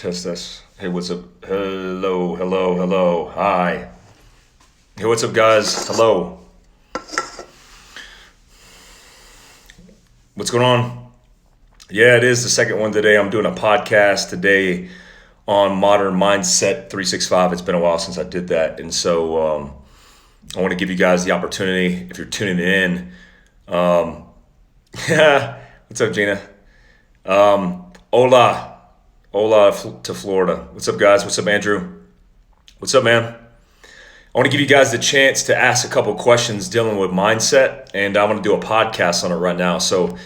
Test this. Hey, what's up? Hello, hello, hello. Hi. Hey, what's up, guys? Hello. What's going on? Yeah, it is the second one today. I'm doing a podcast today on Modern Mindset 365. It's been a while since I did that. And so I want to give you guys the opportunity, if you're tuning in. What's up, Gina? Hola. Hola to Florida. What's up, guys? What's up, Andrew? What's up, man? I want to give you guys the chance to ask a couple questions dealing with mindset, and I'm going to do a podcast on it right now. So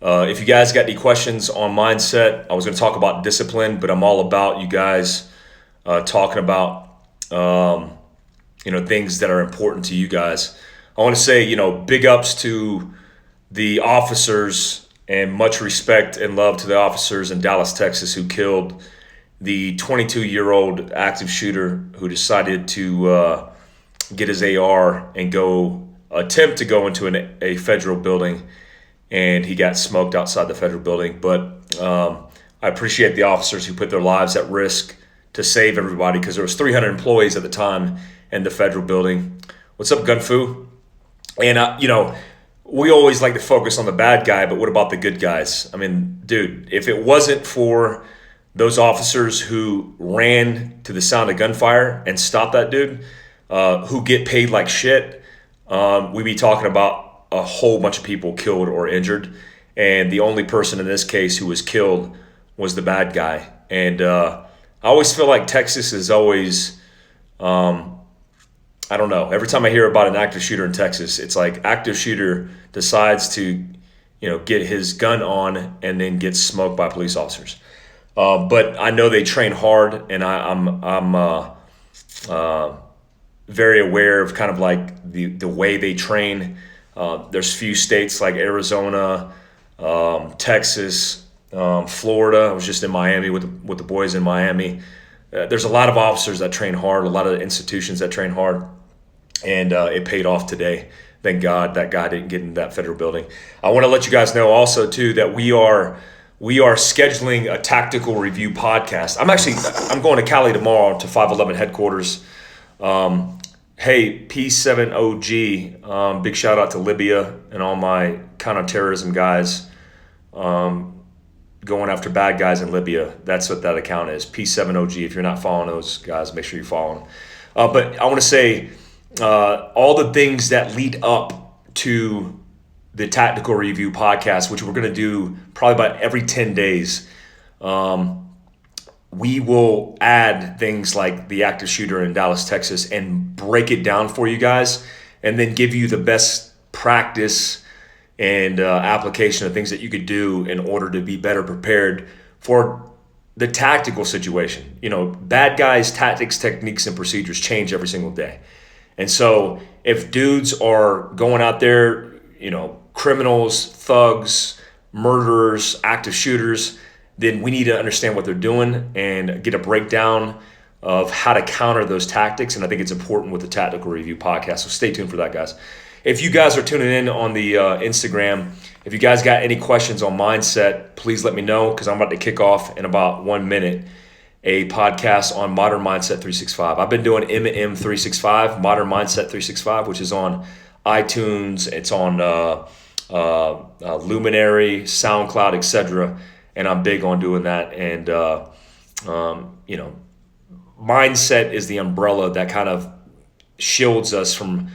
if you guys got any questions on mindset, I was going to talk about discipline, but I'm all about you guys talking about things that are important to you guys. I want to say, big ups to the officers and much respect and love to the officers in Dallas, Texas, who killed the 22-year-old active shooter who decided to get his AR and attempt to go into a federal building, and he got smoked outside the federal building. But I appreciate the officers who put their lives at risk to save everybody, because there was 300 employees at the time in the federal building. What's up, Gunfu? And we always like to focus on the bad guy, but what about the good guys? I mean, dude, if it wasn't for those officers who ran to the sound of gunfire and stopped that dude, who get paid like shit, we'd be talking about a whole bunch of people killed or injured. And the only person in this case who was killed was the bad guy. And I always feel like Texas is always, I don't know. Every time I hear about an active shooter in Texas, it's like active shooter decides to, get his gun on and then gets smoked by police officers. But I know they train hard, and I'm very aware of kind of like the way they train. There's few states like Arizona, Texas, Florida. I was just in Miami with the boys in Miami. There's a lot of officers that train hard, a lot of institutions that train hard, and it paid off today. Thank God that guy didn't get in that federal building. I want to let you guys know also too that we are scheduling a tactical review podcast. I'm going to Cali tomorrow to 511 headquarters. Hey, P7OG, big shout out to Libya and all my counterterrorism guys. Going after bad guys in Libya. That's what that account is, P7OG. If you're not following those guys, make sure you follow them. But I want to say all the things that lead up to the Tactical Review podcast, which we're going to do probably about every 10 days. We will add things like the active shooter in Dallas, Texas, and break it down for you guys, and then give you the best practice and application of things that you could do in order to be better prepared for the tactical situation. Bad guys' tactics, techniques, and procedures change every single day. And so if dudes are going out there, criminals, thugs, murderers, active shooters, then we need to understand what they're doing and get a breakdown of how to counter those tactics. And I think it's important with the Tactical Review podcast. So stay tuned for that, guys. If you guys are tuning in on the Instagram, if you guys got any questions on mindset, please let me know, because I'm about to kick off in about 1 minute a podcast on Modern Mindset 365. I've been doing MM365, Modern Mindset 365, which is on iTunes. It's on Luminary, SoundCloud, etc. And I'm big on doing that. And, mindset is the umbrella that kind of shields us from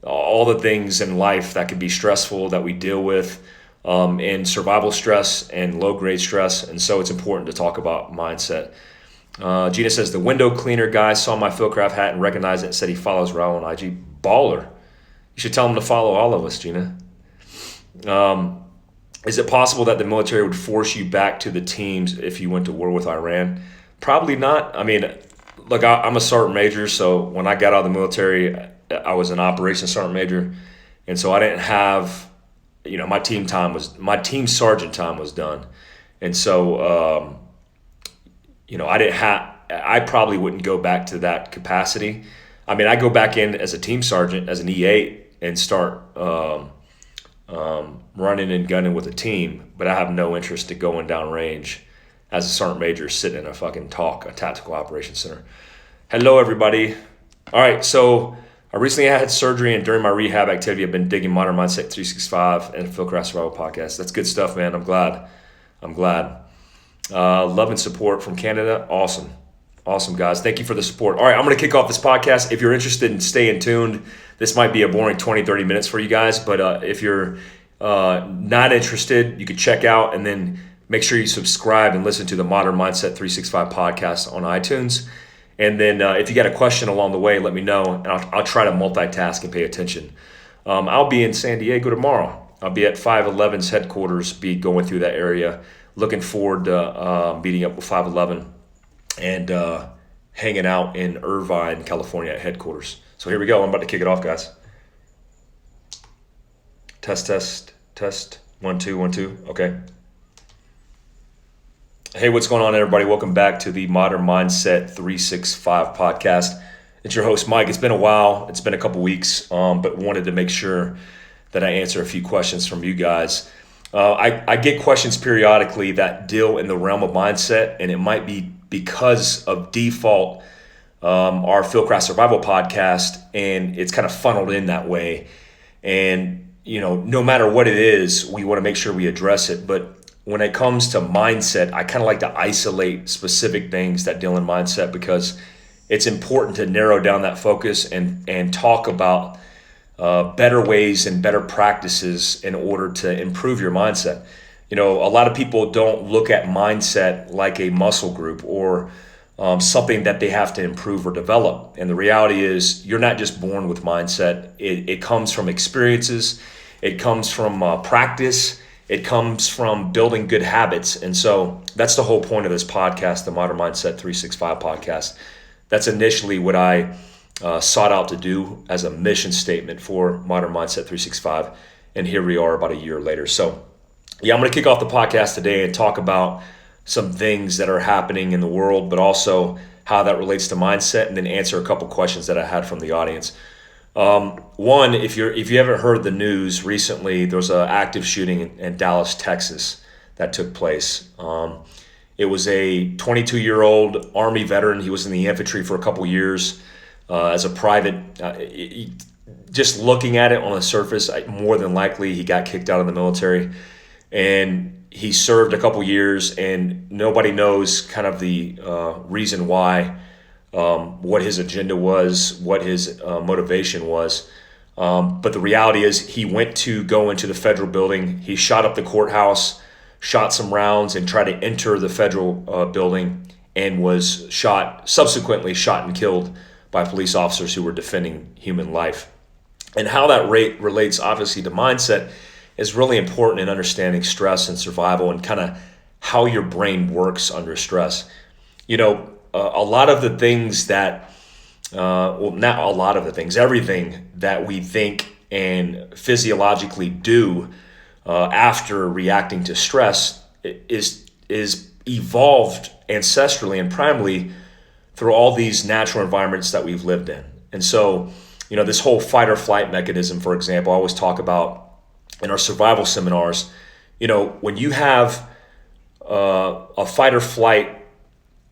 all the things in life that could be stressful that we deal with, in survival stress and low-grade stress. And so it's important to talk about mindset. Gina says, the window cleaner guy saw my Philcraft hat and recognized it and said he follows Raul on IG. Baller. You should tell him to follow all of us, Gina. Is it possible that the military would force you back to the teams if you went to war with Iran? Probably not. I mean, look, I'm a sergeant major, so when I got out of the military, I was an operations sergeant major, and so I didn't have, my team sergeant time was done, and so I probably wouldn't go back to that capacity. I mean, I go back in as a team sergeant, as an E8, and start running and gunning with a team, but I have no interest in going down range as a sergeant major sitting in a fucking a tactical operations center. Hello, everybody. All right, so I recently had surgery, and during my rehab activity, I've been digging Modern Mindset 365 and Fieldcraft Survival Podcast. That's good stuff, man. I'm glad. Love and support from Canada. Awesome, guys. Thank you for the support. All right, I'm going to kick off this podcast. If you're interested in staying tuned, this might be a boring 20, 30 minutes for you guys, but if you're not interested, you can check out and then make sure you subscribe and listen to the Modern Mindset 365 podcast on iTunes. And then if you got a question along the way, let me know, and I'll try to multitask and pay attention. I'll be in San Diego tomorrow. I'll be at 511's headquarters, be going through that area. Looking forward to meeting up with 511 and hanging out in Irvine, California at headquarters. So here we go. I'm about to kick it off, guys. Test. 1 2 1 2. Okay. Hey, what's going on, everybody? Welcome back to the Modern Mindset 365 podcast. It's your host, Mike. It's been a while. It's been a couple weeks, but wanted to make sure that I answer a few questions from you guys. I get questions periodically that deal in the realm of mindset, and it might be because of default our Fieldcraft Survival podcast, and it's kind of funneled in that way. And, no matter what it is, we want to make sure we address it. But when it comes to mindset, I kind of like to isolate specific things that deal in mindset because it's important to narrow down that focus and talk about better ways and better practices in order to improve your mindset. A lot of people don't look at mindset like a muscle group or something that they have to improve or develop. And the reality is you're not just born with mindset. It comes from experiences. It comes from practice. It comes from building good habits. And so that's the whole point of this podcast, the Modern Mindset 365 podcast. That's initially what I sought out to do as a mission statement for Modern Mindset 365. And here we are about a year later. So yeah, I'm going to kick off the podcast today and talk about some things that are happening in the world, but also how that relates to mindset, and then answer a couple questions that I had from the audience. One, if you haven't heard the news recently, there was an active shooting in Dallas, Texas that took place. It was a 22-year-old Army veteran. He was in the infantry for a couple years as a private. Just looking at it on the surface, more than likely he got kicked out of the military, and he served a couple years, and nobody knows kind of the reason why. What his agenda was, what his motivation was. But the reality is he went to go into the federal building. He shot up the courthouse, shot some rounds, and tried to enter the federal building, and was subsequently shot and killed by police officers who were defending human life. And how that relates obviously to mindset is really important in understanding stress and survival and kind of how your brain works under stress. A lot of the things that, not a lot of the things, everything that we think and physiologically do after reacting to stress is evolved ancestrally and primarily through all these natural environments that we've lived in. And so, this whole fight or flight mechanism, for example, I always talk about in our survival seminars. When you have a fight or flight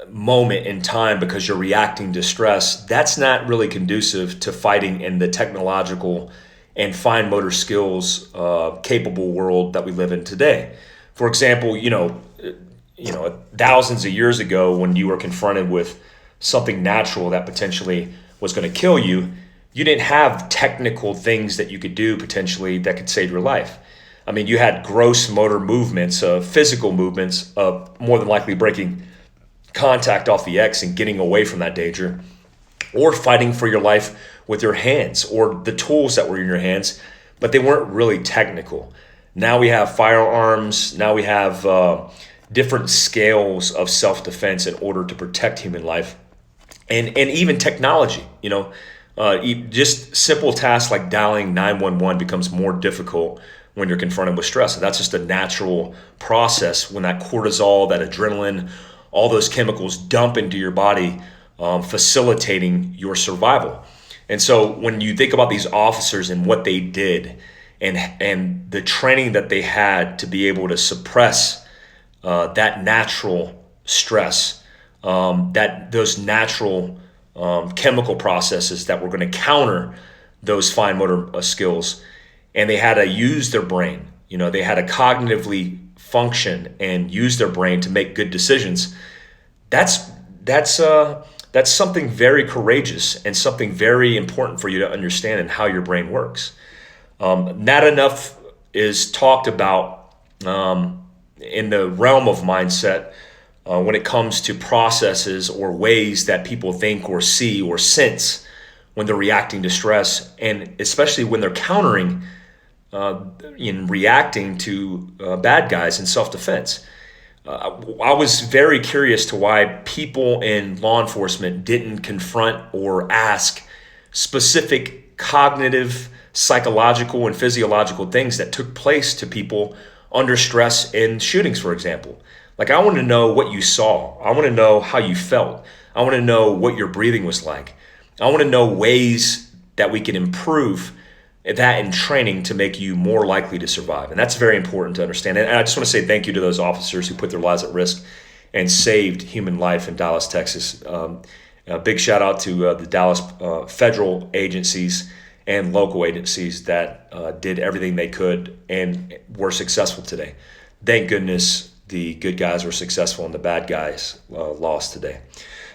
moment in time because you're reacting to stress, that's not really conducive to fighting in the technological and fine motor skills capable world that we live in today. For example, thousands of years ago, when you were confronted with something natural that potentially was going to kill you, you didn't have technical things that you could do potentially that could save your life. I mean, you had gross motor movements, physical movements of more than likely breaking contact off the X and getting away from that danger, or fighting for your life with your hands or the tools that were in your hands, but they weren't really technical. Now we have firearms. Now we have different scales of self-defense in order to protect human life, and even technology. Just simple tasks like dialing 911 becomes more difficult when you're confronted with stress. And that's just a natural process when that cortisol, that adrenaline, all those chemicals dump into your body, facilitating your survival. And so when you think about these officers and what they did and the training that they had to be able to suppress that natural stress, that those natural chemical processes that were going to counter those fine motor skills, and they had to use their brain. They had to cognitively function and use their brain to make good decisions. That's something very courageous and something very important for you to understand in how your brain works. Not enough is talked about in the realm of mindset when it comes to processes or ways that people think or see or sense when they're reacting to stress, and especially when they're countering in reacting to bad guys in self-defense. I was very curious to why people in law enforcement didn't confront or ask specific cognitive, psychological, and physiological things that took place to people under stress in shootings, for example. Like, I want to know what you saw. I want to know how you felt. I want to know what your breathing was like. I want to know ways that we can improve that in training to make you more likely to survive. And that's very important to understand. And I just want to say thank you to those officers who put their lives at risk and saved human life in Dallas, Texas. A big shout out to the Dallas federal agencies and local agencies that did everything they could and were successful today. Thank goodness the good guys were successful and the bad guys lost today.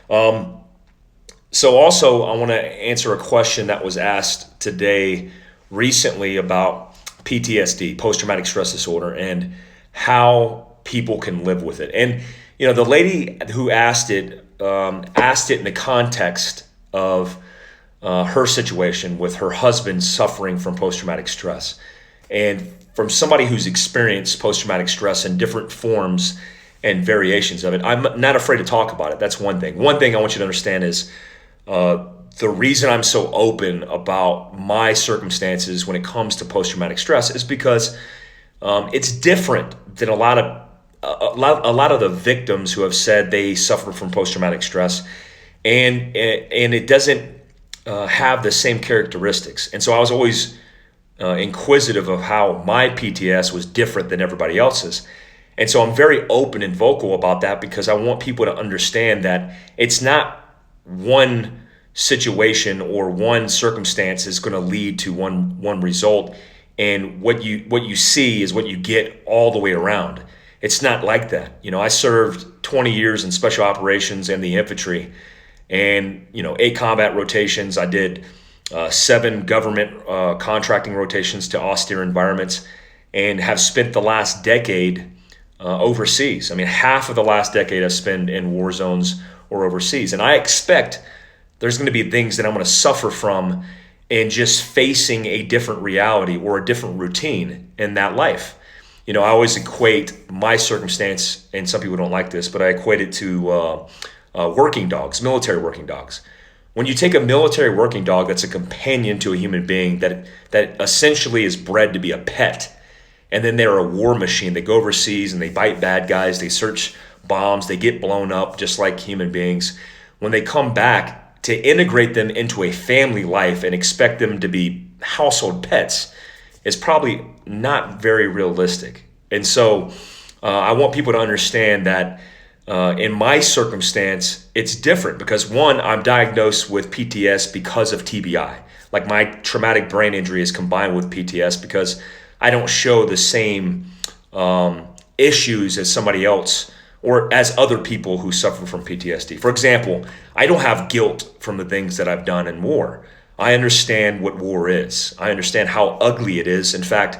So also, I want to answer a question that was asked today recently about PTSD, post-traumatic stress disorder, and how people can live with it. And the lady who asked it in the context of her situation with her husband suffering from post-traumatic stress, and from somebody who's experienced post-traumatic stress in different forms and variations of it. I'm not afraid to talk about it. That's one thing. One thing I want you to understand is the reason I'm so open about my circumstances when it comes to post-traumatic stress is because it's different than a lot of the victims who have said they suffer from post-traumatic stress, and it doesn't have the same characteristics. And so I was always inquisitive of how my PTS was different than everybody else's. And so I'm very open and vocal about that because I want people to understand that it's not one situation or one circumstance is going to lead to one result, and what you see is what you get all the way around. It's not like that. I served 20 years in special operations and the infantry, and 8 combat rotations. I did 7 government contracting rotations to austere environments, and have spent the last decade overseas. I mean, half of the last decade I spent in war zones or overseas. And I expect there's going to be things that I'm going to suffer from in just facing a different reality or a different routine in that life. I always equate my circumstance, and some people don't like this, but I equate it to working dogs, military working dogs. When you take a military working dog that's a companion to a human being that essentially is bred to be a pet, and then they're a war machine. They go overseas and they bite bad guys. They search bombs. They get blown up just like human beings. When they come back, to integrate them into a family life and expect them to be household pets is probably not very realistic. And so I want people to understand that in my circumstance, it's different because, one, I'm diagnosed with PTS because of TBI. Like, my traumatic brain injury is combined with PTS because I don't show the same issues as somebody else or as other people who suffer from PTSD. For example, I don't have guilt from the things that I've done in war. I understand what war is. I understand how ugly it is. In fact,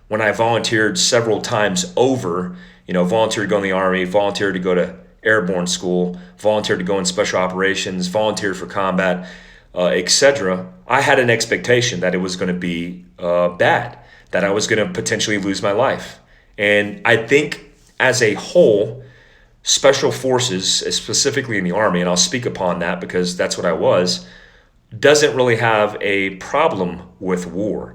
when I volunteered several times over, volunteered to go in the Army, volunteered to go to airborne school, volunteered to go in special operations, volunteered for combat, etc., I had an expectation that it was going to be bad, that I was going to potentially lose my life. And I think as a whole, special forces, specifically in the Army, and I'll speak upon that because that's what I was, doesn't really have a problem with war.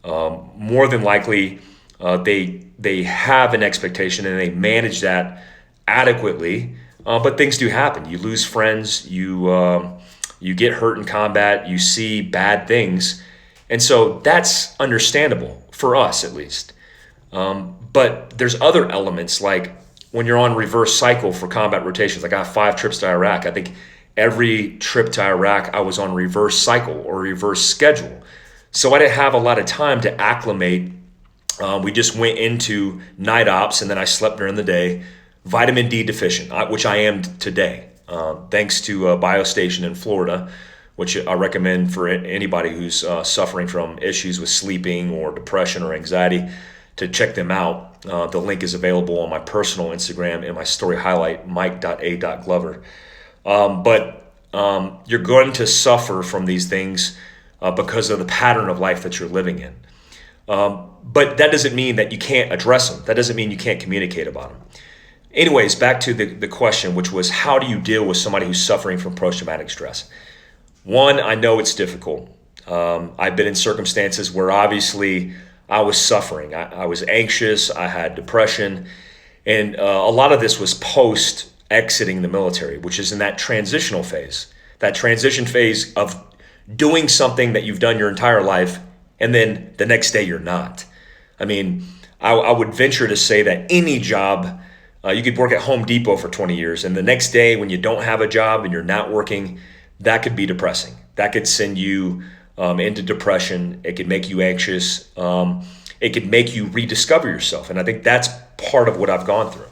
More than likely, they have an expectation and they manage that adequately, but things do happen. You lose friends, you get hurt in combat, you see bad things, and so that's understandable for us at least. But there's other elements, like when you're on reverse cycle for combat rotations. Like I got 5 trips to Iraq. I think every trip to Iraq, I was on reverse cycle or reverse schedule. So I didn't have a lot of time to acclimate. We just went into night ops, and then I slept during the day. Vitamin D deficient, which I am today, thanks to BioStation in Florida, which I recommend for anybody who's suffering from issues with sleeping or depression or anxiety to check them out. The link is available on my personal Instagram in my story highlight, mike.a.glover. But you're going to suffer from these things because of the pattern of life that you're living in. But that doesn't mean that you can't address them. That doesn't mean you can't communicate about them. Anyways, back to the question, which was, how do you deal with somebody who's suffering from post-traumatic stress? One, I know it's difficult. I've been in circumstances where obviously I was suffering. I was anxious. I had depression. And a lot of this was post exiting the military, which is in that transitional phase, that transition phase of doing something that you've done your entire life, and then the next day you're not. I mean, I would venture to say that any job, you could work at Home Depot for 20 years, and the next day when you don't have a job and you're not working, that could be depressing. That could send you into depression. It could make you anxious. It could make you rediscover yourself. And I think that's part of what I've gone through.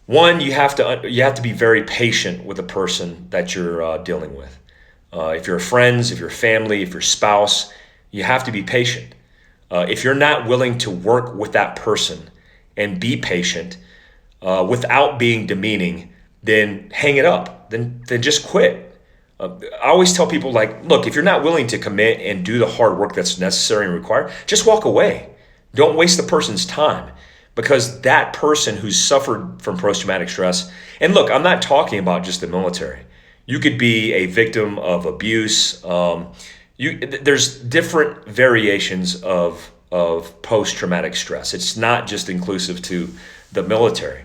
One, you have to be very patient with the person that you're dealing with. If you're friends, if you're family, if you're spouse, you have to be patient. If you're not willing to work with that person and be patient without being demeaning, then hang it up. Then just quit. I always tell people, like, look, if you're not willing to commit and do the hard work that's necessary and required, just walk away. Don't waste the person's time, because that person who's suffered from post-traumatic stress, and look, I'm not talking about just the military. You could be a victim of abuse. There's different variations of post-traumatic stress. It's not just inclusive to the military.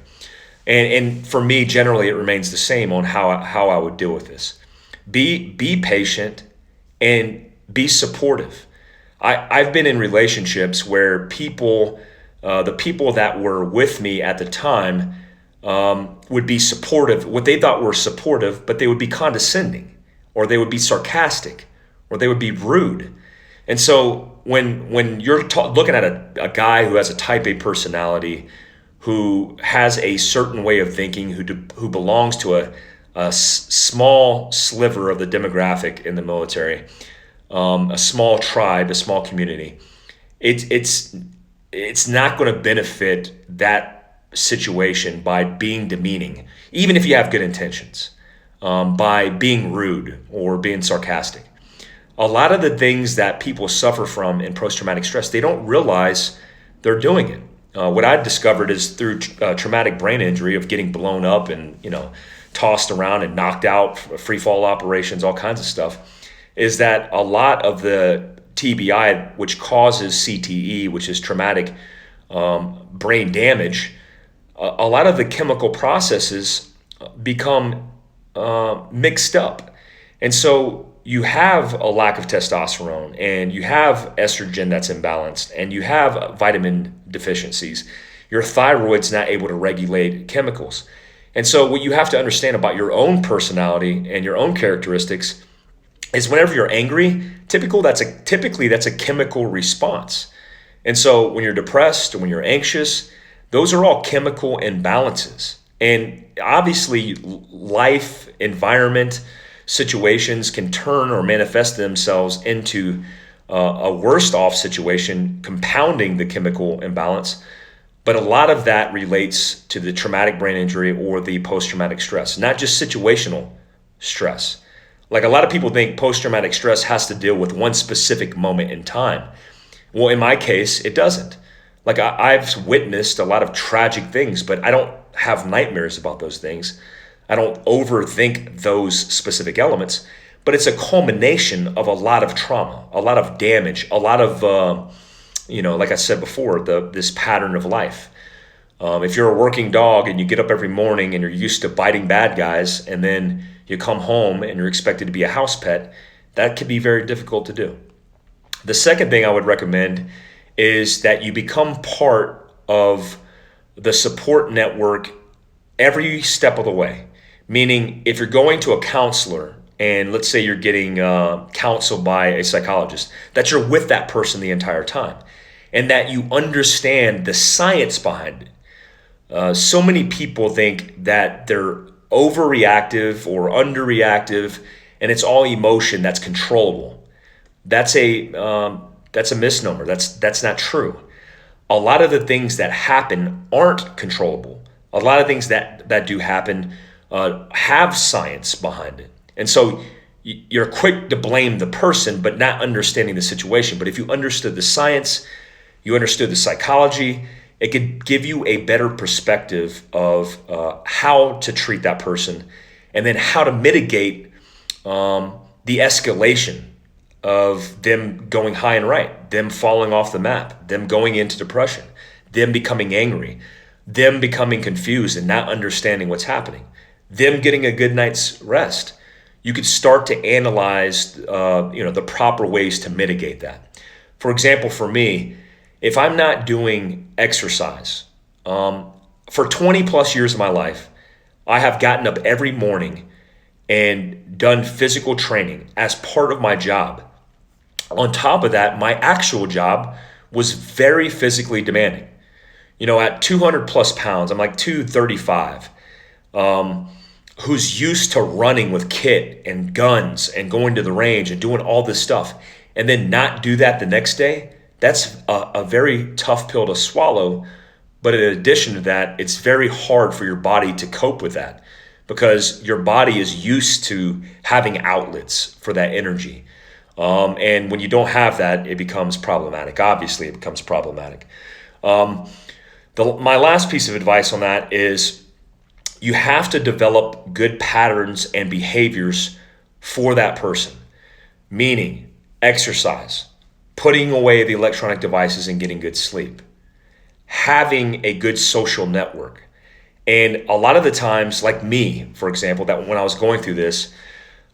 And for me, generally, it remains the same on how I would deal with this. Be patient and be supportive. I've been in relationships where the people that were with me at the time would be supportive, what they thought were supportive, but they would be condescending, or they would be sarcastic, or they would be rude. And so when you're looking at a guy who has a type A personality, who has a certain way of thinking, who belongs to a small sliver of the demographic in the military, a small tribe, a small community, it's not going to benefit that situation by being demeaning, even if you have good intentions, by being rude or being sarcastic. A lot of the things that people suffer from in post-traumatic stress, they don't realize they're doing it. What I've discovered is through traumatic brain injury of getting blown up and, tossed around and knocked out, free fall operations, all kinds of stuff, is that a lot of the TBI, which causes CTE, which is traumatic brain damage, a lot of the chemical processes become mixed up. And so you have a lack of testosterone, and you have estrogen that's imbalanced, and you have vitamin deficiencies. Your thyroid's not able to regulate chemicals. And so what you have to understand about your own personality and your own characteristics is whenever you're angry, typically that's a chemical response. And so when you're depressed or when you're anxious, those are all chemical imbalances. And obviously life, environment, situations can turn or manifest themselves into a worse off situation, compounding the chemical imbalance. But a lot of that relates to the traumatic brain injury or the post-traumatic stress, not just situational stress. Like a lot of people think post-traumatic stress has to deal with one specific moment in time. Well, in my case, it doesn't. Like I've witnessed a lot of tragic things, but I don't have nightmares about those things. I don't overthink those specific elements, but it's a culmination of a lot of trauma, a lot of damage, a lot of, like I said before, this pattern of life. If you're a working dog and you get up every morning and you're used to biting bad guys, and then you come home and you're expected to be a house pet, that can be very difficult to do. The second thing I would recommend is that you become part of the support network every step of the way. Meaning, if you're going to a counselor and let's say you're getting counseled by a psychologist, that you're with that person the entire time and that you understand the science behind it. So many people think that they're overreactive or underreactive and it's all emotion that's controllable. That's a misnomer. That's not true. A lot of the things that happen aren't controllable. A lot of things that do happen have science behind it. And so you're quick to blame the person, but not understanding the situation. But if you understood the science, you understood the psychology, it could give you a better perspective of how to treat that person and then how to mitigate the escalation of them going high and right, them falling off the map, them going into depression, them becoming angry, them becoming confused and not understanding what's happening, them getting a good night's rest. You could start to analyze the proper ways to mitigate that. For example, for me, if I'm not doing exercise, for 20 plus years of my life, I have gotten up every morning and done physical training as part of my job. On top of that, my actual job was very physically demanding. At 200 plus pounds, I'm like 235, who's used to running with kit and guns and going to the range and doing all this stuff, and then not do that the next day, that's a very tough pill to swallow. But in addition to that, it's very hard for your body to cope with that because your body is used to having outlets for that energy. And when you don't have that, it becomes problematic. Obviously, it becomes problematic. My last piece of advice on that is you have to develop good patterns and behaviors for that person, meaning exercise, putting away the electronic devices and getting good sleep, having a good social network. And a lot of the times, like me, for example, that when I was going through this,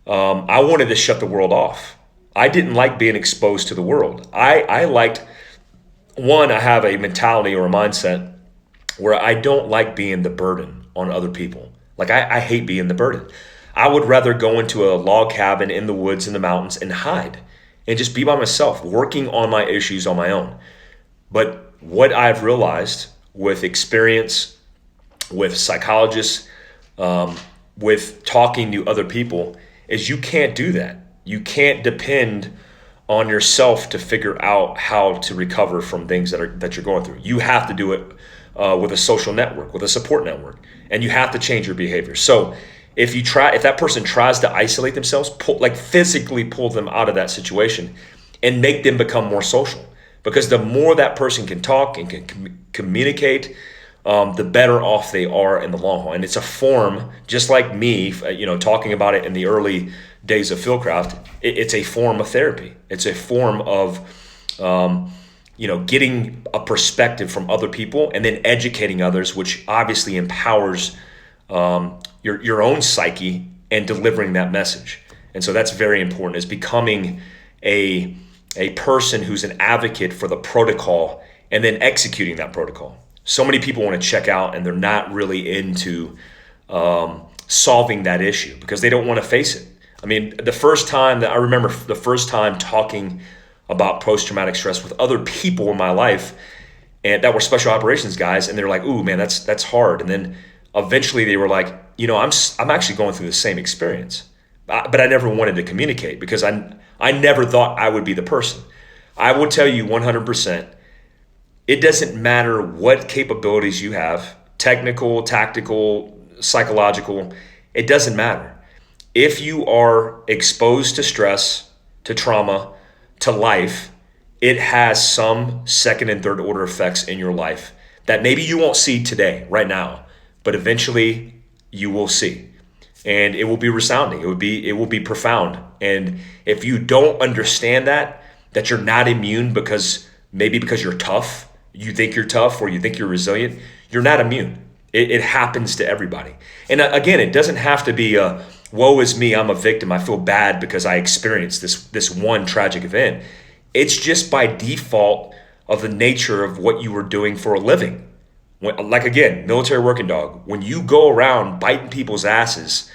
I wanted to shut the world off. I didn't like being exposed to the world. I liked, I have a mentality or a mindset where I don't like being the burden on other people. Like I hate being the burden. I would rather go into a log cabin in the woods in the mountains and hide and just be by myself, working on my issues on my own. But what I've realized with experience, with psychologists, with talking to other people, is you can't do that. You can't depend on yourself to figure out how to recover from things that you're going through. You have to do it with a social network, with a support network, and you have to change your behavior. So if that person tries to isolate themselves, physically pull them out of that situation and make them become more social. Because the more that person can talk and can communicate, the better off they are in the long haul. And it's a form, just like me, talking about it in the early days of Fieldcraft, it's a form of therapy. It's a form of, getting a perspective from other people and then educating others, which obviously empowers your own psyche and delivering that message. And so that's very important, is becoming a person who's an advocate for the protocol and then executing that protocol. So many people want to check out and they're not really into solving that issue because they don't want to face it. I mean, I remember the first time talking about post-traumatic stress with other people in my life and that were special operations guys, and they're like, "Ooh, man, that's hard." And then eventually they were like, I'm actually going through the same experience, but I never wanted to communicate because I never thought I would be the person. I will tell you 100%, it doesn't matter what capabilities you have, technical, tactical, psychological, it doesn't matter. If you are exposed to stress, to trauma, to life, it has some second and third order effects in your life that maybe you won't see today, right now, but eventually you will see. And it will be resounding. It will be profound. And if you don't understand that you're not immune because you're tough, you think you're tough or you think you're resilient, you're not immune. It happens to everybody. And again, it doesn't have to be a woe is me, I'm a victim, I feel bad because I experienced this one tragic event. It's just by default of the nature of what you were doing for a living. Like again, military working dog, when you go around biting people's asses,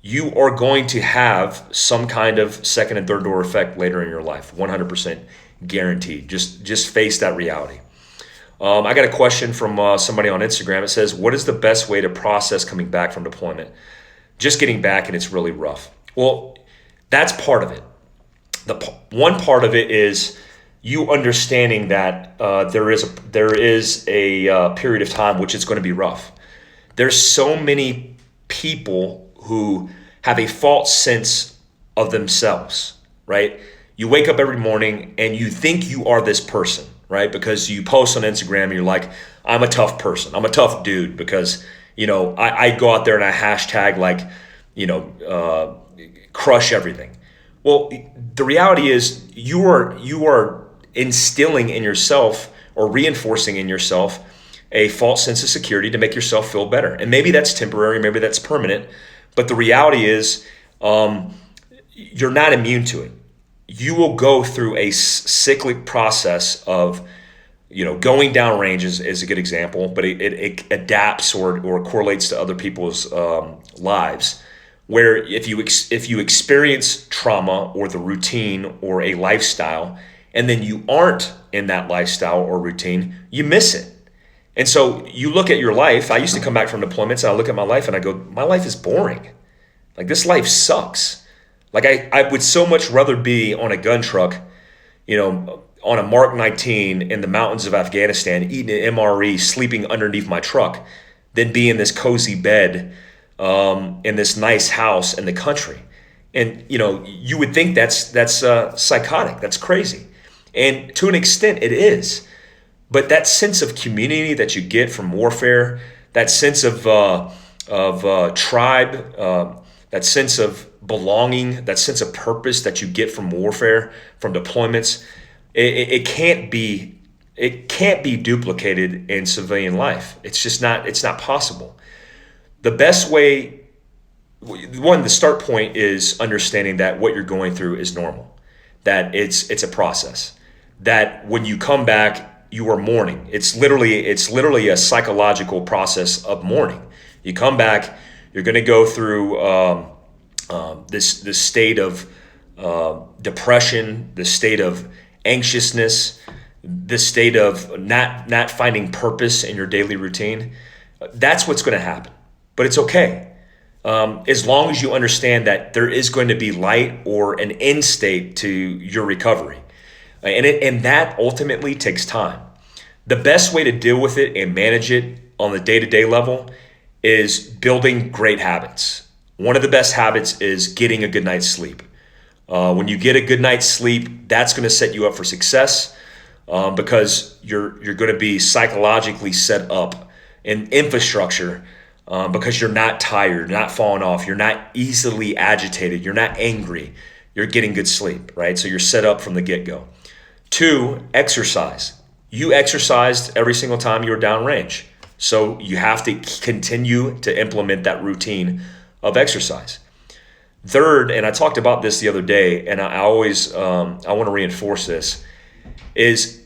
you are going to have some kind of second and third door effect later in your life. 100% guaranteed. Just face that reality. I got a question from somebody on Instagram. It says, what is the best way to process coming back from deployment? Just getting back and it's really rough. Well, that's part of it. One part of it is you understanding that there is a period of time which is going to be rough. There's so many people who have a false sense of themselves, right? You wake up every morning and you think you are this person, right? Because you post on Instagram and you're like, I'm a tough person. I'm a tough dude because, I go out there and I hashtag like, crush everything. Well, the reality is you are instilling in yourself or reinforcing in yourself a false sense of security to make yourself feel better. And maybe that's temporary, maybe that's permanent. But the reality is you're not immune to it. You will go through a cyclic process of, going down range is a good example, but it adapts or correlates to other people's lives. Where if you experience trauma or the routine or a lifestyle, and then you aren't in that lifestyle or routine, you miss it. And so you look at your life. I used to come back from deployments and I look at my life and I go, my life is boring. Like this life sucks. Like I would so much rather be on a gun truck, on a Mark 19 in the mountains of Afghanistan, eating an MRE, sleeping underneath my truck, than be in this cozy bed in this nice house in the country. And, you would think that's psychotic. That's crazy. And to an extent it is. But that sense of community that you get from warfare, that sense of tribe, that sense of belonging, that sense of purpose that you get from warfare, from deployments, it can't be duplicated in civilian life. It's not possible. The best way, the start point is understanding that what you're going through is normal, that it's a process, that when you come back, you are mourning. It's literally a psychological process of mourning. You come back, you're going to go through this state of depression, this state of anxiousness, this state of not finding purpose in your daily routine. That's what's going to happen. But it's okay. As long as you understand that there is going to be light or an end state to your recovery. And that ultimately takes time. The best way to deal with it and manage it on the day-to-day level is building great habits. One of the best habits is getting a good night's sleep. When you get a good night's sleep, that's going to set you up for success because you're going to be psychologically set up in infrastructure because you're not tired, you're not falling off, you're not easily agitated, you're not angry, you're getting good sleep, right? So you're set up from the get-go. 2, exercise. You exercised every single time you were downrange. So you have to continue to implement that routine of exercise. 3rd, and I talked about this the other day, and I always I want to reinforce this, is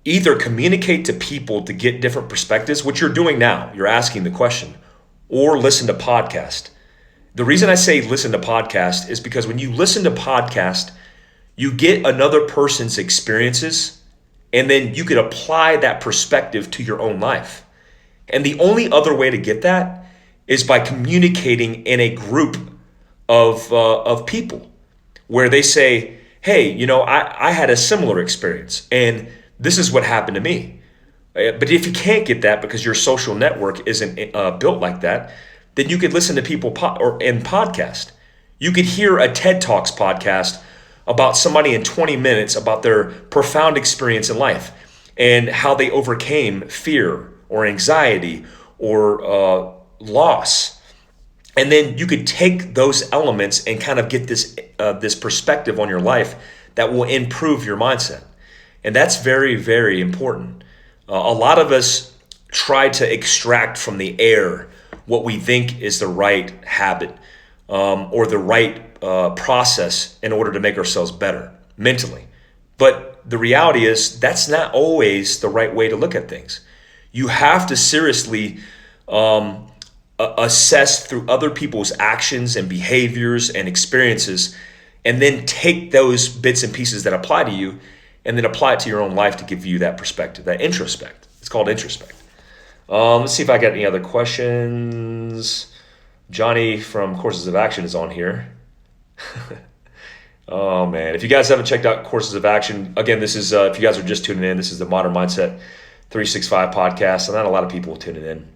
either communicate to people to get different perspectives, which you're doing now, you're asking the question, or listen to podcast. The reason I say listen to podcast is because when you listen to podcast, you get another person's experiences, and then you could apply that perspective to your own life. And the only other way to get that is by communicating in a group of people where they say, hey, I had a similar experience and this is what happened to me. But if you can't get that because your social network isn't built like that, then you could listen to people in podcast. You could hear a TED Talks podcast about somebody in 20 minutes about their profound experience in life and how they overcame fear or anxiety or loss. And then you could take those elements and kind of get this perspective on your life that will improve your mindset. And that's very, very important. A lot of us try to extract from the air what we think is the right habit or the right process in order to make ourselves better mentally. But the reality is that's not always the right way to look at things. You have to seriously assess through other people's actions and behaviors and experiences, and then take those bits and pieces that apply to you and then apply it to your own life to give you that perspective, that introspect. It's called introspect. Let's see if I got any other questions. Johnny from Courses of Action is on here. Oh man, if you guys haven't checked out Courses of Action, again, this is, if you guys are just tuning in, this is the Modern Mindset 365 podcast. And not a lot of people tuning in.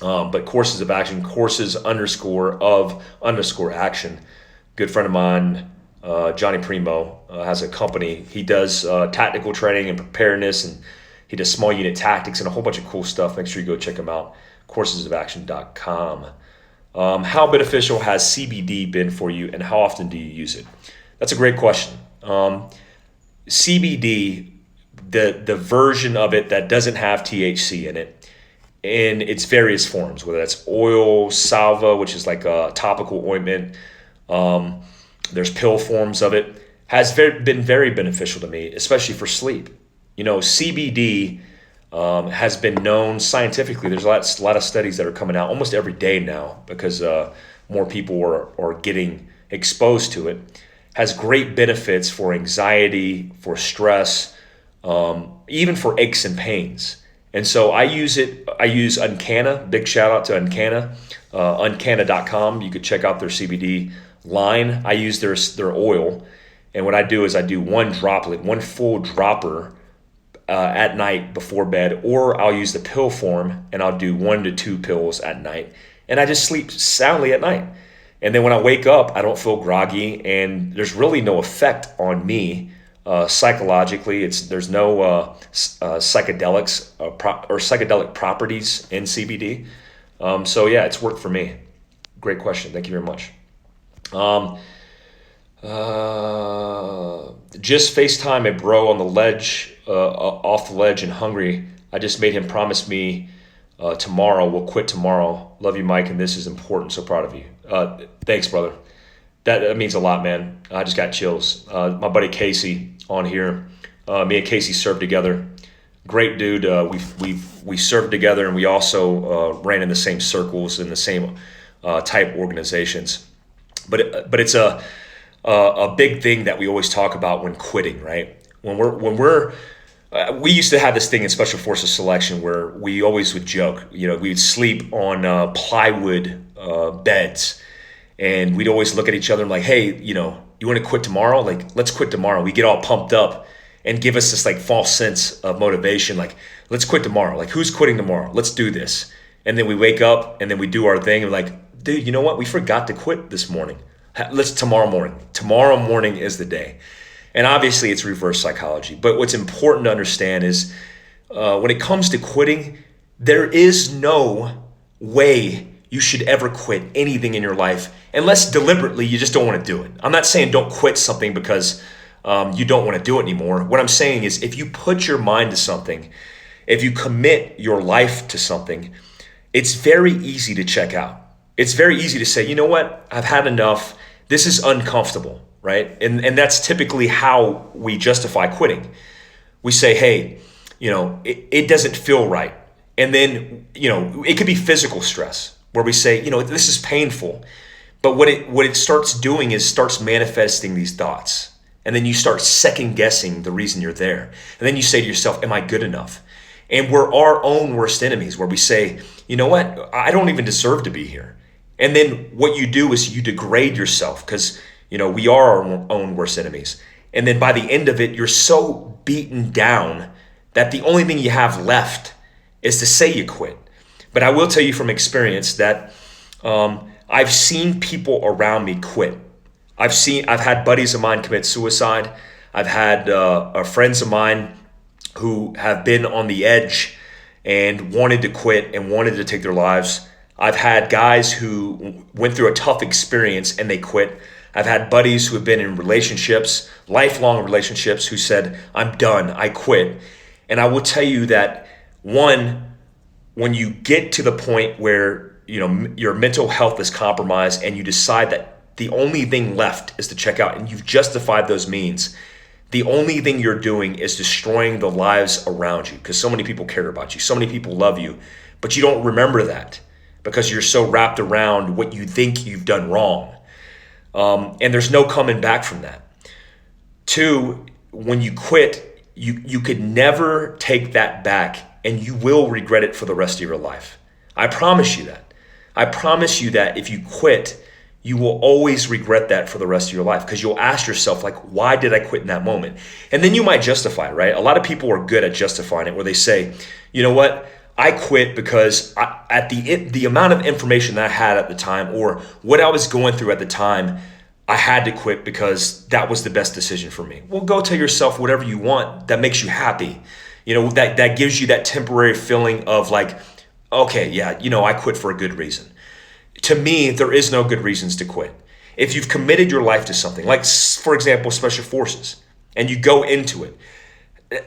But Courses of Action, courses_of_action. Good friend of mine, Johnny Primo, has a company. He does tactical training and preparedness, and he does small unit tactics and a whole bunch of cool stuff. Make sure you go check him out, coursesofaction.com. How beneficial has CBD been for you, and how often do you use it? That's a great question. CBD, the version of it that doesn't have THC in it, in its various forms, whether that's oil, salva, which is like a topical ointment, there's pill forms of it, has been very beneficial to me, especially for sleep. CBD has been known scientifically. There's a lot of studies that are coming out almost every day now because more people are getting exposed to it. Has great benefits for anxiety, for stress, even for aches and pains. And so I use it. I use Uncana. Big shout out to Uncana, uncana.com. You could check out their CBD line. I use their oil. And what I do is I do one full dropper at night before bed, or I'll use the pill form and I'll do 1 to 2 pills at night. And I just sleep soundly at night. And then when I wake up, I don't feel groggy, and there's really no effect on me psychologically. There's no psychedelics or psychedelic properties in CBD. So yeah, it's worked for me. Great question. Thank you very much. Just FaceTime a bro on the ledge, off the ledge and hungry. I just made him promise me tomorrow. We'll quit tomorrow. Love you, Mike, and this is important. So proud of you. Thanks, brother. That means a lot, man. I just got chills. My buddy Casey on here. Me and Casey served together. Great dude. We served together, and we also ran in the same circles in the same type organizations. But it's a big thing that we always talk about when quitting, right? We used to have this thing in Special Forces selection where we always would joke, we'd sleep on plywood beds, and we'd always look at each other and like, hey, you want to quit tomorrow? Like, let's quit tomorrow. We get all pumped up and give us this like false sense of motivation. Like, let's quit tomorrow. Like, who's quitting tomorrow? Let's do this. And then we wake up and then we do our thing and like, dude, you know what? We forgot to quit this morning. Let's tomorrow morning. Tomorrow morning is the day. And obviously it's reverse psychology. But what's important to understand is when it comes to quitting, there is no way you should ever quit anything in your life unless deliberately you just don't want to do it. I'm not saying don't quit something because you don't want to do it anymore. What I'm saying is if you put your mind to something, if you commit your life to something, it's very easy to check out. It's very easy to say, you know what, I've had enough. This is uncomfortable, right? And that's typically how we justify quitting. We say, hey, it doesn't feel right. And then, it could be physical stress where we say, this is painful. But what it starts doing is starts manifesting these thoughts. And then you start second guessing the reason you're there. And then you say to yourself, am I good enough? And we're our own worst enemies where we say, you know what, I don't even deserve to be here. And then what you do is you degrade yourself because, we are our own worst enemies. And then by the end of it, you're so beaten down that the only thing you have left is to say you quit. But I will tell you from experience that I've seen people around me quit. I've had buddies of mine commit suicide. I've had friends of mine who have been on the edge and wanted to quit and wanted to take their lives. I've had guys who went through a tough experience and they quit. I've had buddies who have been in relationships, lifelong relationships, who said, I'm done, I quit. And I will tell you that, one, when you get to the point where your mental health is compromised and you decide that the only thing left is to check out and you've justified those means, the only thing you're doing is destroying the lives around you, because so many people care about you, so many people love you, but you don't remember that because you're so wrapped around what you think you've done wrong. And there's no coming back from that. Two, when you quit, you could never take that back, and you will regret it for the rest of your life. I promise you that. I promise you that if you quit, you will always regret that for the rest of your life, because you'll ask yourself, like, why did I quit in that moment? And then you might justify it, right? A lot of people are good at justifying it, where they say, you know what? I quit because at the amount of information that I had at the time, or what I was going through at the time, I had to quit because that was the best decision for me. Well, go tell yourself whatever you want that makes you happy. That gives you that temporary feeling of like, okay, yeah, I quit for a good reason. To me, there is no good reasons to quit. If you've committed your life to something, like, for example, Special Forces, and you go into it,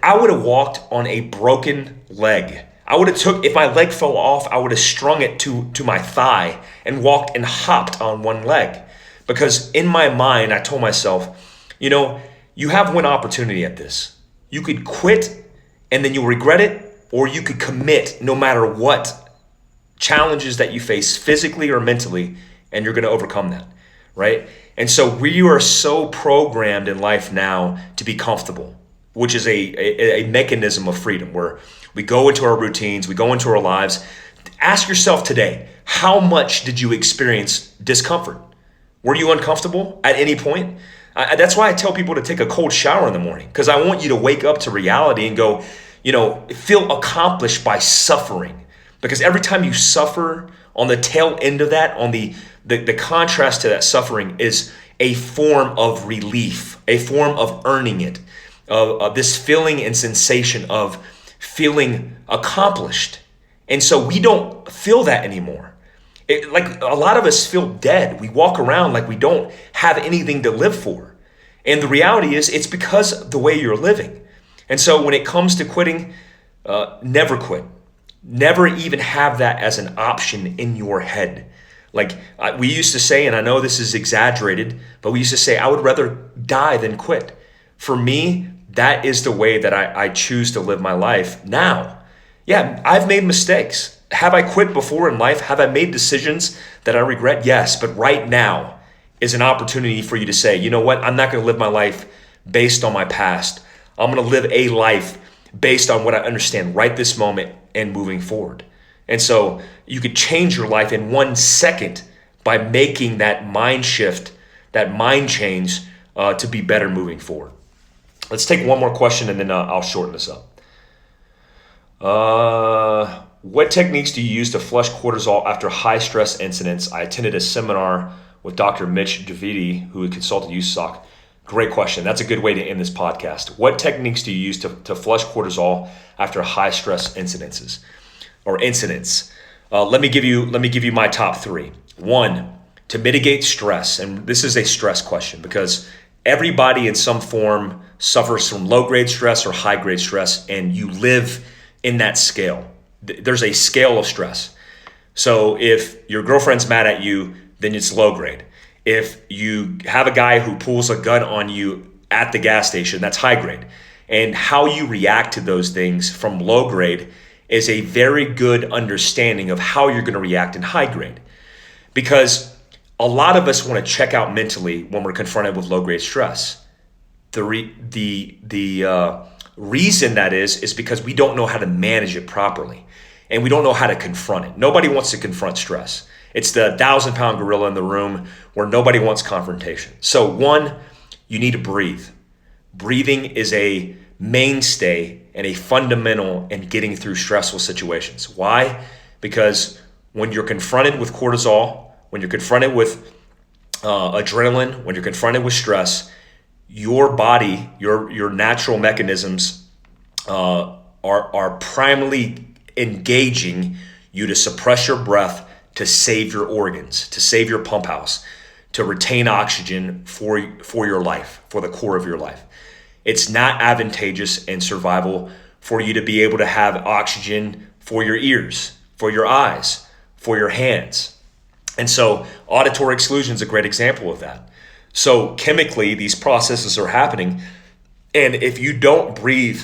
I would have walked on a broken leg. If my leg fell off, I would have strung it to my thigh and walked and hopped on one leg. Because in my mind, I told myself, you have one opportunity at this. You could quit and then you'll regret it, or you could commit no matter what challenges that you face physically or mentally, and you're going to overcome that, right? And so we are so programmed in life now to be comfortable, which is a mechanism of freedom, where we go into our routines, we go into our lives. Ask yourself today, how much did you experience discomfort? Were you uncomfortable at any point? That's why I tell people to take a cold shower in the morning, because I want you to wake up to reality and go, feel accomplished by suffering. Because every time you suffer, on the tail end of that, on the contrast to that suffering is a form of relief, a form of earning it, of this feeling and sensation of feeling accomplished. And so we don't feel that anymore. Like, a lot of us feel dead. We walk around like we don't have anything to live for. And the reality is, it's because of the way you're living. And so when it comes to quitting, never quit. Never even have that as an option in your head. Like we used to say, and I know this is exaggerated, but we used to say, I would rather die than quit. For me, that is the way that I choose to live my life now. Yeah, I've made mistakes. Have I quit before in life? Have I made decisions that I regret? Yes, but right now is an opportunity for you to say, you know what? I'm not going to live my life based on my past. I'm going to live a life based on what I understand right this moment and moving forward. And so you could change your life in 1 second by making that mind shift, that mind change to be better moving forward. Let's take one more question, and then I'll shorten this up. What techniques do you use to flush cortisol after high stress incidents? I attended a seminar with Dr. Mitch Davidi, who consulted USAC. Great question. That's a good way to end this podcast. What techniques do you use to flush cortisol after high stress incidents? Let me give you my top 3. 1, to mitigate stress, and this is a stress question because everybody in some form suffers from low-grade stress or high-grade stress, and you live in that scale. There's a scale of stress. So if your girlfriend's mad at you, then it's low grade. If you have a guy who pulls a gun on you at the gas station, that's high grade. And how you react to those things from low grade is a very good understanding of how you're going to react in high grade. Because a lot of us want to check out mentally when we're confronted with low grade stress. The reason that is because we don't know how to manage it properly, and we don't know how to confront it. Nobody wants to confront stress. It's the 1,000-pound gorilla in the room where nobody wants confrontation. So 1, you need to breathe. Breathing is a mainstay and a fundamental in getting through stressful situations. Why? Because when you're confronted with cortisol, when you're confronted with adrenaline, when you're confronted with stress, your body, your natural mechanisms are primarily engaging you to suppress your breath, to save your organs, to save your pump house, to retain oxygen for your life, for the core of your life. It's not advantageous in survival for you to be able to have oxygen for your ears, for your eyes, for your hands. And so auditory exclusion is a great example of that. So chemically, these processes are happening, And if you don't breathe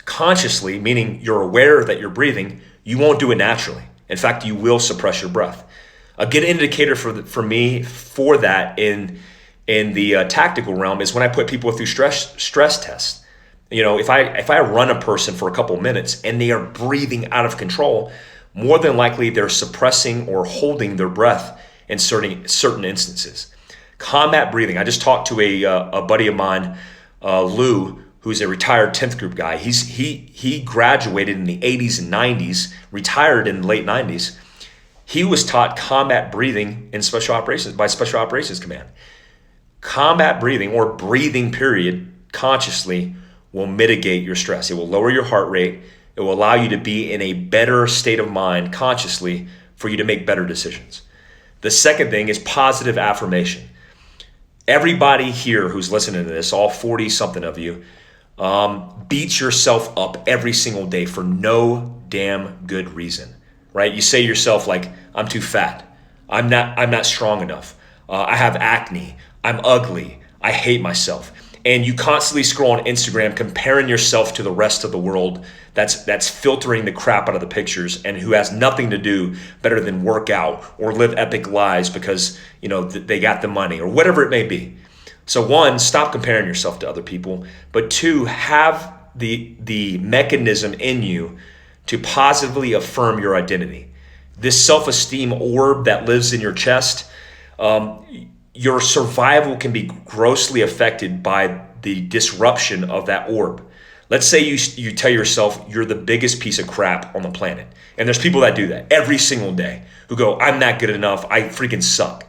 consciously, meaning you're aware that you're breathing, you won't do it naturally. In fact, you will suppress your breath. A good indicator for me for that in the tactical realm is when I put people through stress tests. If I run a person for a couple of minutes and they are breathing out of control, more than likely they're suppressing or holding their breath in certain instances. Combat breathing. I just talked to a buddy of mine, Lou, who's a retired 10th group guy. He graduated in the 80s and 90s, retired in the late 90s. He was taught combat breathing in Special Operations by Special Operations Command. Combat breathing, or breathing period, consciously will mitigate your stress. It will lower your heart rate. It will allow you to be in a better state of mind consciously for you to make better decisions. The second thing is positive affirmation. Everybody here who's listening to this, all 40 something of you, beats yourself up every single day for no damn good reason, right? You say to yourself, like, I'm too fat. I'm not strong enough. I have acne. I'm ugly. I hate myself. And you constantly scroll on Instagram comparing yourself to the rest of the world that's filtering the crap out of the pictures and who has nothing to do better than work out or live epic lives because they got the money or whatever it may be. So one, stop comparing yourself to other people. But two, have the mechanism in you to positively affirm your identity. This self-esteem orb that lives in your chest, your survival can be grossly affected by the disruption of that orb. Let's say you tell yourself you're the biggest piece of crap on the planet. And there's people that do that every single day who go, I'm not good enough. I freaking suck.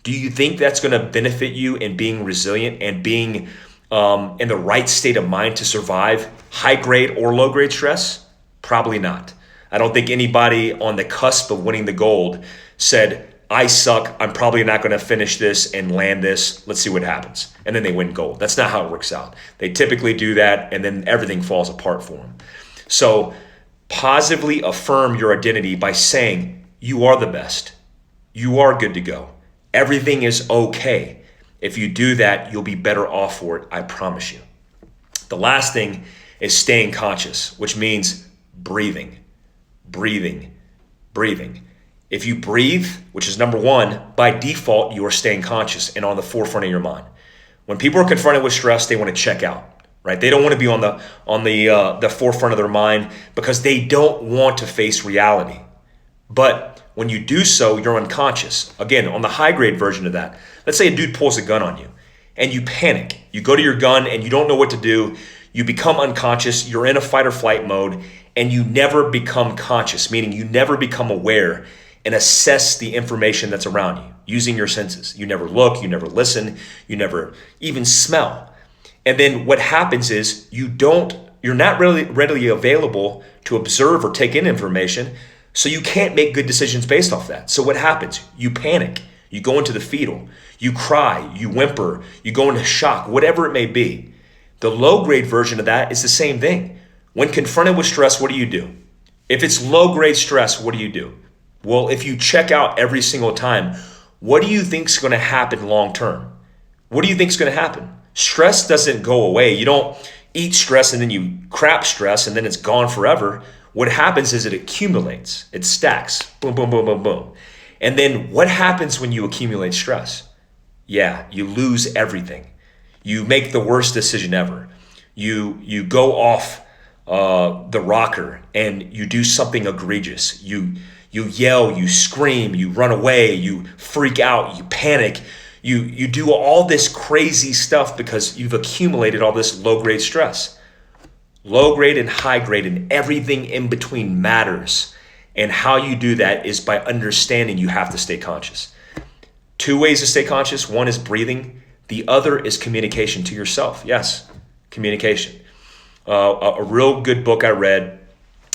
Do you think that's going to benefit you in being resilient and being in the right state of mind to survive high grade or low grade stress? Probably not. I don't think anybody on the cusp of winning the gold said, I suck. I'm probably not going to finish this and land this. Let's see what happens. And then they win gold. That's not how it works out. They typically do that and then everything falls apart for them. So positively affirm your identity by saying you are the best. You are good to go. Everything is okay. If you do that, you'll be better off for it. I promise you. The last thing is staying conscious, which means breathing. If you breathe, which is number one, by default, you are staying conscious and on the forefront of your mind. When people are confronted with stress, they want to check out, right? They don't want to be on the forefront of their mind because they don't want to face reality. But when you do so, you're unconscious. Again, on the high grade version of that, let's say a dude pulls a gun on you and you panic. You go to your gun and you don't know what to do. You become unconscious. You're in a fight or flight mode and you never become conscious, meaning you never become aware and assess the information that's around you using your senses. You never look, you never listen, you never even smell. And then what happens is you're not really readily available to observe or take in information, so you can't make good decisions based off that. So what happens? You panic, you go into the fetal, you cry, you whimper, you go into shock, whatever it may be. The low grade version of that is the same thing. When confronted with stress, what do? If it's low grade stress, what do? Well, if you check out every single time, what do you think is going to happen long term? What do you think is going to happen? Stress doesn't go away. You don't eat stress and then you crap stress and then it's gone forever. What happens is it accumulates. It stacks. Boom, boom, boom, boom, boom. And then what happens when you accumulate stress? Yeah, you lose everything. You make the worst decision ever. You go off the rocker and you do something egregious. You yell, you scream, you run away, you freak out, you panic, you do all this crazy stuff because you've accumulated all this low-grade stress. Low-grade and high-grade and everything in between matters. And how you do that is by understanding you have to stay conscious. 2 ways to stay conscious. One is breathing. The other is communication to yourself. Yes, communication. A real good book I read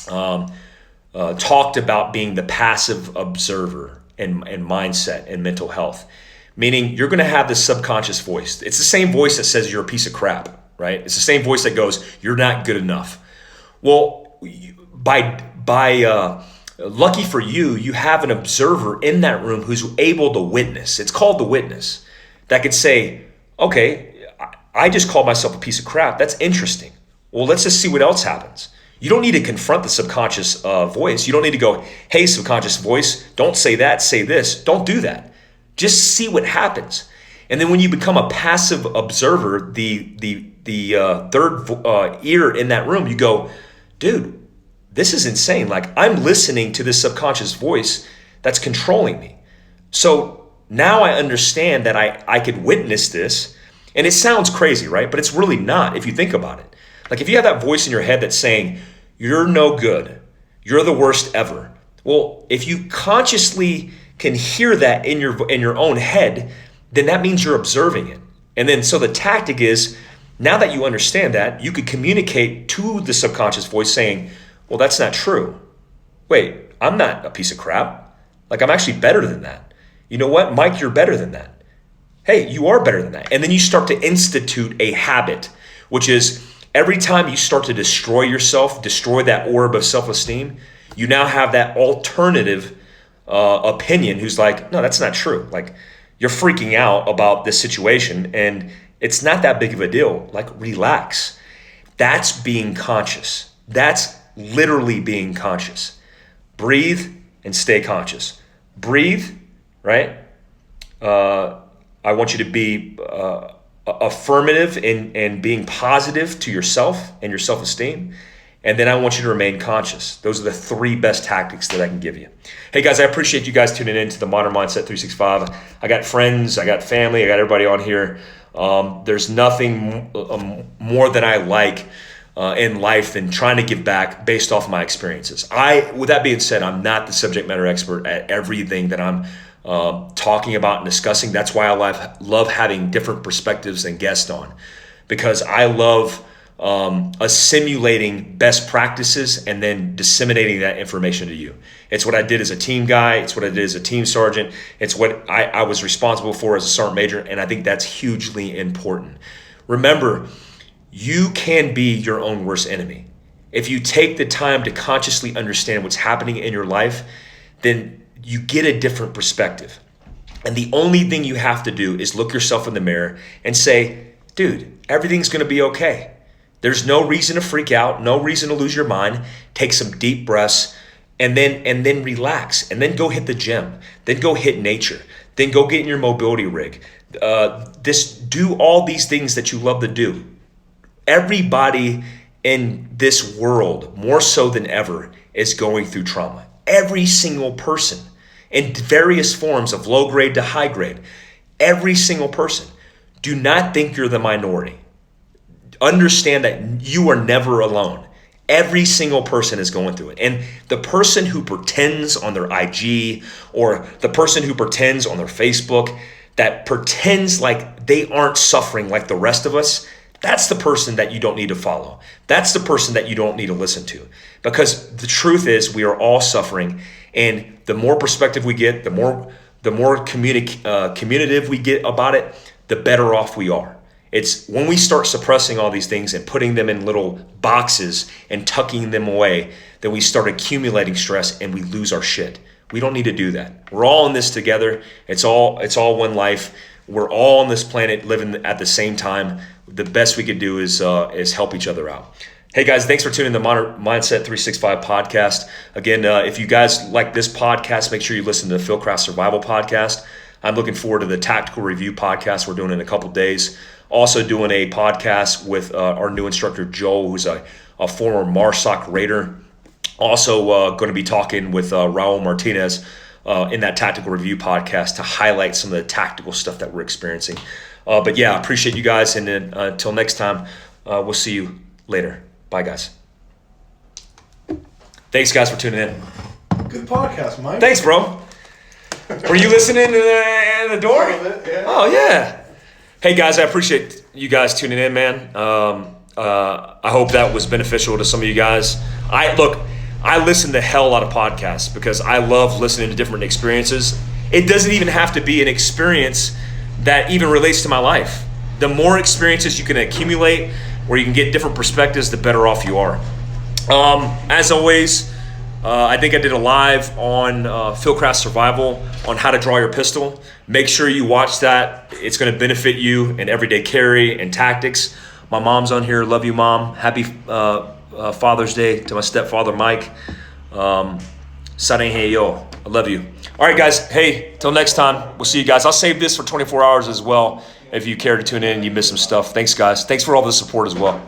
talked about being the passive observer and mindset and mental health. Meaning you're going to have this subconscious voice. It's the same voice that says you're a piece of crap, right? It's the same voice that goes, you're not good enough. Well, by lucky for you, you have an observer in that room who's able to witness. It's called the witness that could say, okay, I just called myself a piece of crap. That's interesting. Well, let's just see what else happens. You don't need to confront the subconscious voice. You don't need to go, hey, subconscious voice, don't say that, say this. Don't do that. Just see what happens. And then when you become a passive observer, the third ear in that room, you go, dude, this is insane. Like, I'm listening to this subconscious voice that's controlling me. So now I understand that I could witness this. And it sounds crazy, right? But it's really not if you think about it. Like, if you have that voice in your head that's saying, you're no good, you're the worst ever. Well, if you consciously can hear that in your own head, then that means you're observing it. And then so the tactic is, now that you understand that, you could communicate to the subconscious voice saying, well, that's not true. Wait, I'm not a piece of crap. Like, I'm actually better than that. You know what, Mike, you're better than that. Hey, you are better than that. And then you start to institute a habit, which is every time you start to destroy yourself, destroy that orb of self-esteem, you now have that alternative opinion who's like, no, that's not true. Like, you're freaking out about this situation and it's not that big of a deal. Like, relax. That's being conscious. That's literally being conscious. Breathe and stay conscious. Breathe, right? I want you to be affirmative and being positive to yourself and your self-esteem. And then I want you to remain conscious. Those are the 3 best tactics that I can give you. Hey guys, I appreciate you guys tuning in to the Modern Mindset 365. I got friends, I got family, I got everybody on here. There's nothing more that I like in life than trying to give back based off my experiences. With that being said, I'm not the subject matter expert at everything that I'm talking about and discussing. That's why I love having different perspectives and guests on, because I love assimilating best practices and then disseminating that information to you. It's what I did as a team guy. It's what I did as a team sergeant. It's what I was responsible for as a sergeant major. And I think that's hugely important. Remember, you can be your own worst enemy. If you take the time to consciously understand what's happening in your life, then you get a different perspective. And the only thing you have to do is look yourself in the mirror and say, dude, everything's going to be okay. There's no reason to freak out, no reason to lose your mind. Take some deep breaths and then relax, and then go hit the gym, then go hit nature, then go get in your mobility rig. Do all these things that you love to do. Everybody in this world, more so than ever, is going through trauma. Every single person in various forms of low grade to high grade. Every single person. Do not think you're the minority. Understand that you are never alone. Every single person is going through it. And the person who pretends on their IG or the person who pretends on their Facebook, that pretends like they aren't suffering like the rest of us, that's the person that you don't need to follow. That's the person that you don't need to listen to. Because the truth is, we are all suffering. And the more perspective we get, the more communicative we get about it, the better off we are. It's when we start suppressing all these things and putting them in little boxes and tucking them away, then we start accumulating stress and we lose our shit. We don't need to do that. We're all in this together. It's all one life. We're all on this planet living at the same time. The best we could do is help each other out. Hey guys, thanks for tuning in to the Modern Mindset 365 podcast. Again, if you guys like this podcast, make sure you listen to the Fieldcraft Survival podcast. I'm looking forward to the Tactical Review podcast we're doing in a couple days. Also doing a podcast with our new instructor, Joel, who's a former MARSOC Raider. Also going to be talking with Raul Martinez in that Tactical Review podcast to highlight some of the tactical stuff that we're experiencing. But yeah, I appreciate you guys. And then until next time, we'll see you later. Bye, guys. Thanks, guys, for tuning in. Good podcast, Mike. Thanks, bro. Were you listening to the door? Yeah. Oh, yeah. Hey, guys, I appreciate you guys tuning in, man. I hope that was beneficial to some of you guys. I listen to hell a lot of podcasts because I love listening to different experiences. It doesn't even have to be an experience that even relates to my life. The more experiences you can accumulate where you can get different perspectives, the better off you are. As always, I think I did a live on Fieldcraft Survival on how to draw your pistol. Make sure you watch that. It's going to benefit you in everyday carry and tactics. My mom's on here. Love you, Mom. Happy Father's Day to my stepfather, Mike. Sareheyo. I love you. All right, guys. Hey, till next time. We'll see you guys. I'll save this for 24 hours as well if you care to tune in and you miss some stuff. Thanks, guys. Thanks for all the support as well.